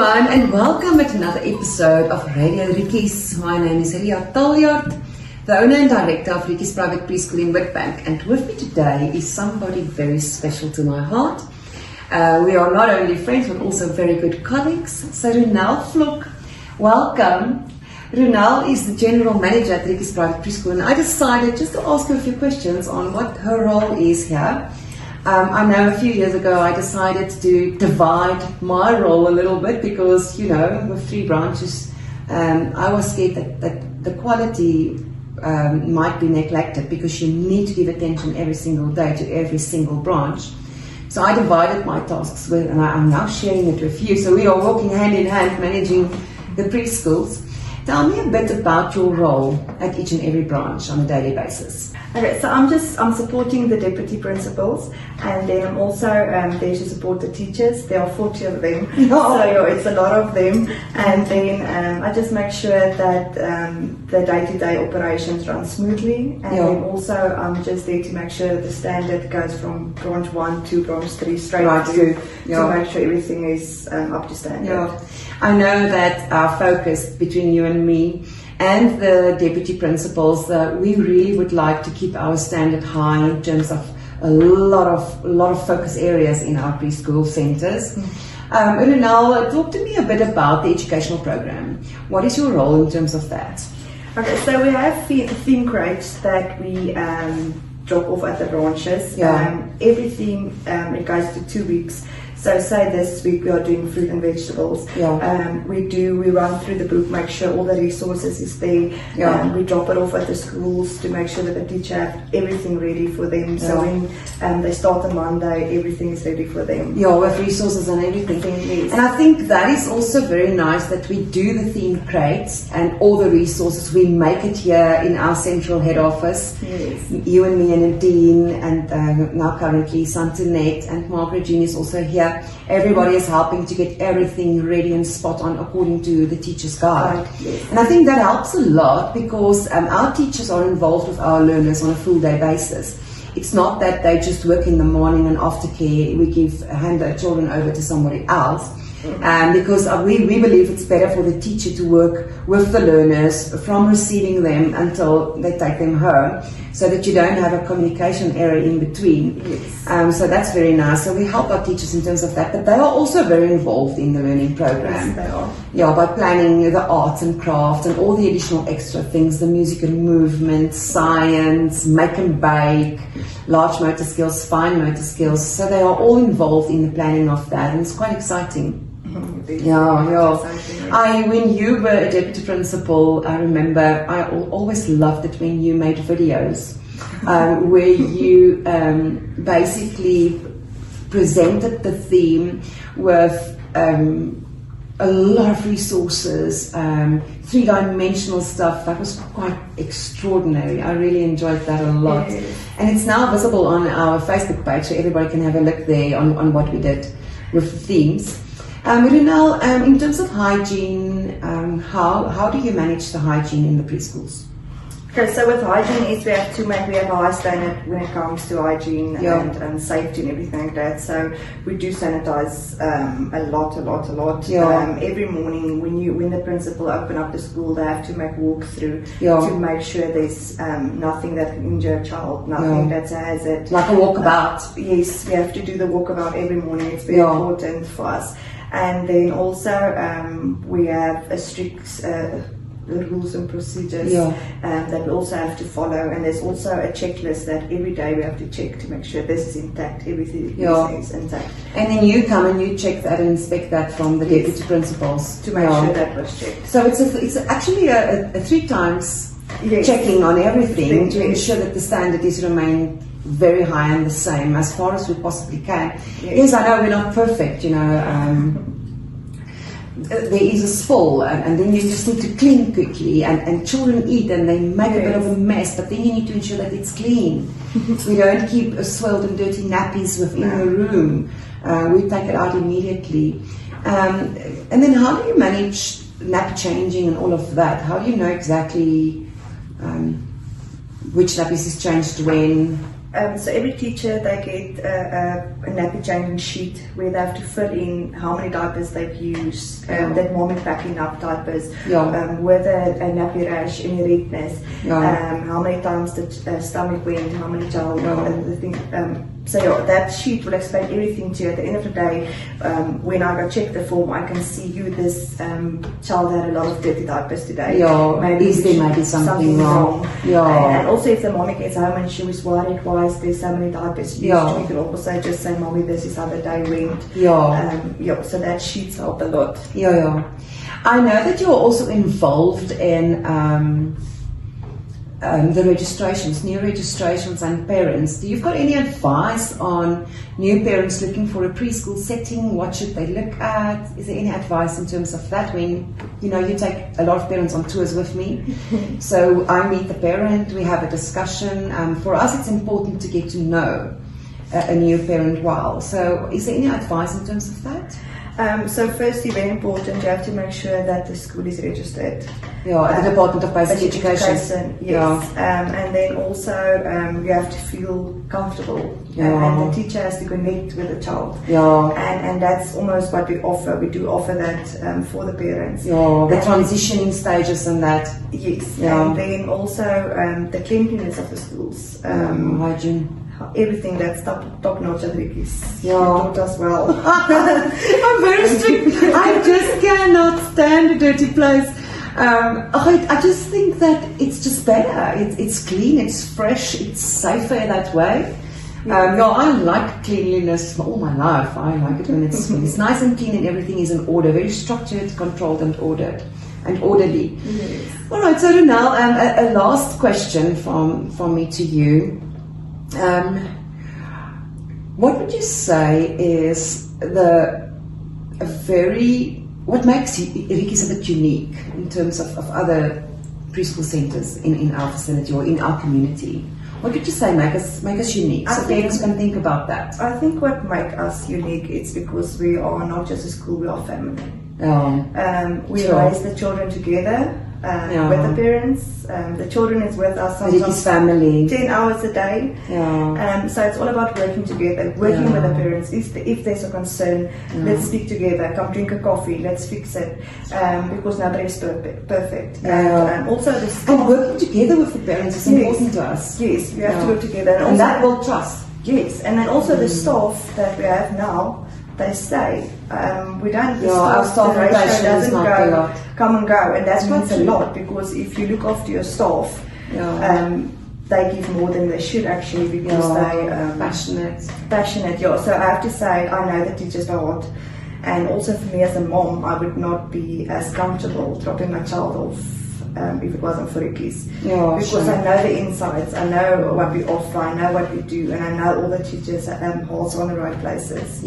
everyone, and welcome at another episode of Radio Ricky's. My name is Ria Taljard, the owner and director of Ricky's Private Preschool in Witbank, and with me today is somebody very special to my heart. We are not only friends but also very good colleagues. So Runel Vlok, welcome. Runel is the general manager at Ricky's Private Preschool, and I decided just to ask her a few questions on what her role is here. I know a few years ago I decided to divide my role a little bit because, you know, with 3 branches, I was scared that the quality might be neglected because you need to give attention every single day to every single branch. So I divided my tasks with, and I'm now sharing it with you. So we are working hand in hand managing the preschools. Tell me a bit about your role at each and every branch on a daily basis. Okay, so I'm supporting the deputy principals, and then I'm also there to support the teachers. There are 40 of them, so it's a lot of them. And then I just make sure that the day-to-day operations run smoothly, and then also I'm just there to make sure that the standard goes from branch 1 to branch 3 straight through to make sure everything is up to standard. I know that our focus between you and me and the deputy principals, we really would like to keep our standard high in terms of a lot of focus areas in our preschool centres. Runel, talk to me a bit about the educational program. What is your role in terms of that? Okay, so we have theme crates that we drop off at the branches. Everything it goes to 2 weeks. So say this week we are doing fruit and vegetables. We run through the book, make sure all the resources is there. We drop it off at the schools to make sure that the teacher have everything ready for them. So when they start on Monday, everything is ready for them. With resources and everything. And I think that is also very nice that we do the theme crates and all the resources. We make it here in our central head office. Yes. You and me and Nadine and now currently Santinette and Margaret Jean is also here. Everybody is helping to get everything ready and spot on according to the teacher's guide. And I think that helps a lot because our teachers are involved with our learners on a full day basis. It's not that they just work in the morning and aftercare we hand the children over to somebody else. Because we believe it's better for the teacher to work with the learners from receiving them until they take them home, so that you don't have a communication error in between. So that's very nice. So we help our teachers in terms of that, but they are also very involved in the learning program. Yes, they are. By planning the arts and crafts and all the additional extra things, the music and movement, science, make and bake, large motor skills, fine motor skills. So they are all involved in the planning of that, and it's quite exciting. When you were a deputy principal, I remember I always loved it when you made videos where you basically presented the theme with a lot of resources, 3-dimensional stuff. That was quite extraordinary. I really enjoyed that a lot. And it's now visible on our Facebook page, so everybody can have a look there on what we did with the themes. Runel, in terms of hygiene, how do you manage the hygiene in the preschools? Okay, so with hygiene is we have a high standard when it comes to hygiene and safety and everything like that. So we do sanitize a lot. Every morning when the principal open up the school, they have to make walkthrough to make sure there's nothing that can injure a child, nothing that's a hazard. Like a walkabout. Yes, we have to do the walkabout every morning. It's very important for us. And then also we have a strict rules and procedures that we also have to follow, and there's also a checklist that every day we have to check to make sure this is intact, everything is intact. And then you come and you check that and inspect that from the deputy principals to make sure that was checked. So it's actually a 3 times checking on everything to ensure that the standard is remain very high and the same as far as we possibly can. Yes, I know we're not perfect, there is a spill and then you just need to clean quickly, and children eat and they make a bit of a mess, but then you need to ensure that it's clean. We don't keep swelled and dirty nappies within the room. We take it out immediately. And then how do you manage nappy changing and all of that? How do you know exactly which nappies is changed when? So every teacher, they get a nappy changing sheet where they have to fill in how many diapers they've used, that mommy packing up diapers, whether a nappy rash, any redness, how many times the stomach went, how many child, the thing. So that sheet will explain everything to you. At the end of the day, when I go check the form, I can see this child had a lot of dirty diapers today. Maybe something wrong. And also if the mommy gets home and she was worried why is there so many diapers used, we can also just say, Mommy, this is how the day went. So that sheets help a lot. I know that you're also involved in the registrations, new registrations and parents. Do you've got any advice on new parents looking for a preschool setting? What should they look at? Is there any advice in terms of that? When you take a lot of parents on tours with me, so I meet the parent, we have a discussion. For us, it's important to get to know a new parent well. So, is there any advice in terms of that? So firstly, very important, you have to make sure that the school is registered. At the Department of Basic Education. Yes. And then also you have to feel comfortable. And the teacher has to connect with the child. And that's almost what we offer. We do offer that for the parents. The transitioning stages and that. Yes. And then also the cleanliness of the schools. Hygiene. Everything that's top notch at Ricky's. Taught us well. I'm very strict. I just cannot stand a dirty place. I just think that it's just better. It's clean, it's fresh, it's safer that way. I like cleanliness for all my life. I like it when it's nice and clean and everything is in order, very structured, controlled and ordered and orderly. All right, so Ronel, a last question from me to you. What would you say is what makes Ricky's a bit unique in terms of other preschool centres in our facility or in our community? What would you say make us unique? So parents can think about that. I think what makes us unique is because we are not just a school, we are family. We raise the children together. With the parents, the children is with us sometimes family 10 hours a day. So it's all about working together, working with the parents. If there's a concern, let's speak together, come drink a coffee, let's fix it, because nobody is perfect. And also and working together with the parents is important to us. Yes, we have to work together, and that will trust. Yes, and then also the staff that we have now, they stay. We don't. Our staff rotation doesn't come and go, and that's quite a lot, because if you look after your staff, they give more than they should actually, because they passionate. So I have to say, I know the teachers a lot, and also for me as a mom, I would not be as comfortable dropping my child off if it wasn't for Ricky's, because I know the insides, I know what we offer, I know what we do, and I know all the teachers also on the right places.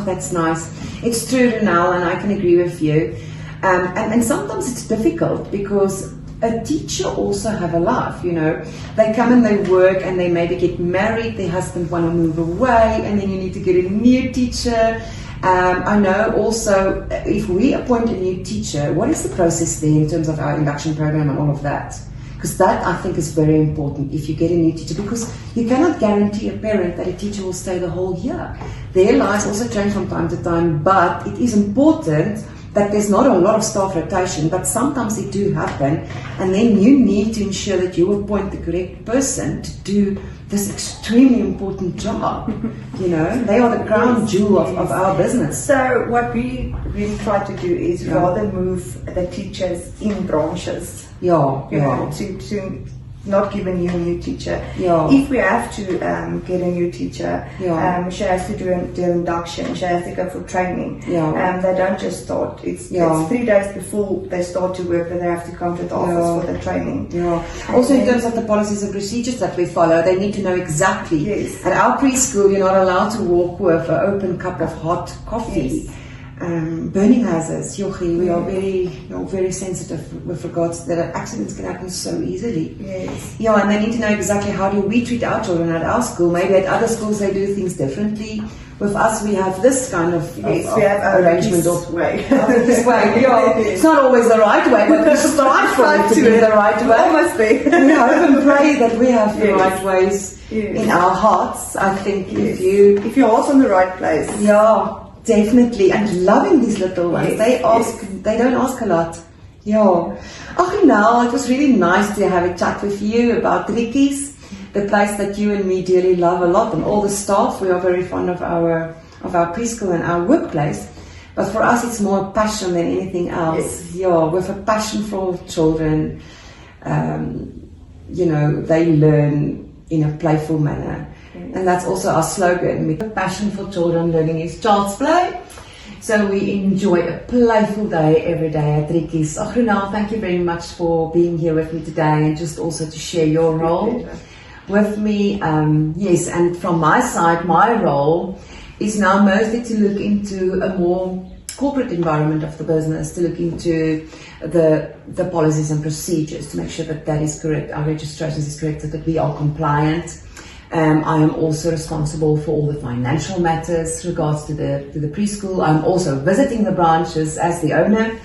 That's nice. It's true, Ronel, and I can agree with you. And sometimes it's difficult because a teacher also have a life, They come and they work and they maybe get married, their husband want to move away, and then you need to get a new teacher. I know also if we appoint a new teacher, what is the process there in terms of our induction program and all of that? Because that I think is very important if you get a new teacher, because you cannot guarantee a parent that a teacher will stay the whole year. Their lives also change from time to time, but it is important that there's not a lot of staff rotation, but sometimes it do happen, and then you need to ensure that you appoint the correct person to do this extremely important job. They are the crown jewel of our business. So what we really try to do is rather move the teachers in branches. To not give a new teacher. If we have to get a new teacher, she has to do the induction, she has to go for training. They don't just start. It's 3 days before they start to work that they have to come to the office for the training. Also in terms of the policies and procedures that we follow, they need to know exactly. At our preschool, you're not allowed to walk with an open cup of hot coffee. burning hazards. Yochi, we are very sensitive with regards to that. Accidents can happen so easily. Yes. Yeah, and they need to know exactly how do we treat our children at our school. Maybe at other schools they do things differently. With us, we have this kind of, we have our arrangement of way. this way. Yeah. It's not always the right way, but we strive for it to be the right way. Almost be. We hope and pray that we have the Yes. right ways Yes. in our hearts. I think Yes. if your heart's on the right place. yeah, definitely, and loving these little ones. Yes. They don't ask a lot. Yeah. Okay, now it was really nice to have a chat with you about Ricky's, the place that you and me dearly love a lot, and all the staff. We are very fond of our preschool and our workplace. But for us, it's more passion than anything else. Yes. Yeah, with a passion for children. They learn in a playful manner. And that's also our slogan. With a passion for children, learning is child's play. So we enjoy a playful day every day at Ricky's. Ronald, thank you very much for being here with me today and just also to share your role with me. Yes, and from my side, my role is now mostly to look into a more corporate environment of the business, to look into the policies and procedures to make sure that is correct, our registrations is correct, so that we are compliant. I am also responsible for all the financial matters regards to the preschool. I'm also visiting the branches as the owner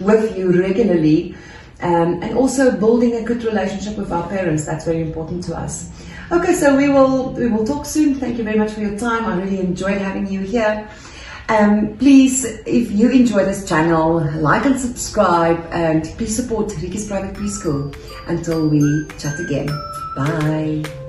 with you regularly, and also building a good relationship with our parents. That's very important to us. Okay, so we will talk soon. Thank you very much for your time. I really enjoyed having you here. Please, if you enjoy this channel, like and subscribe, and please support Ricky's Private Preschool. Until we chat again. Bye.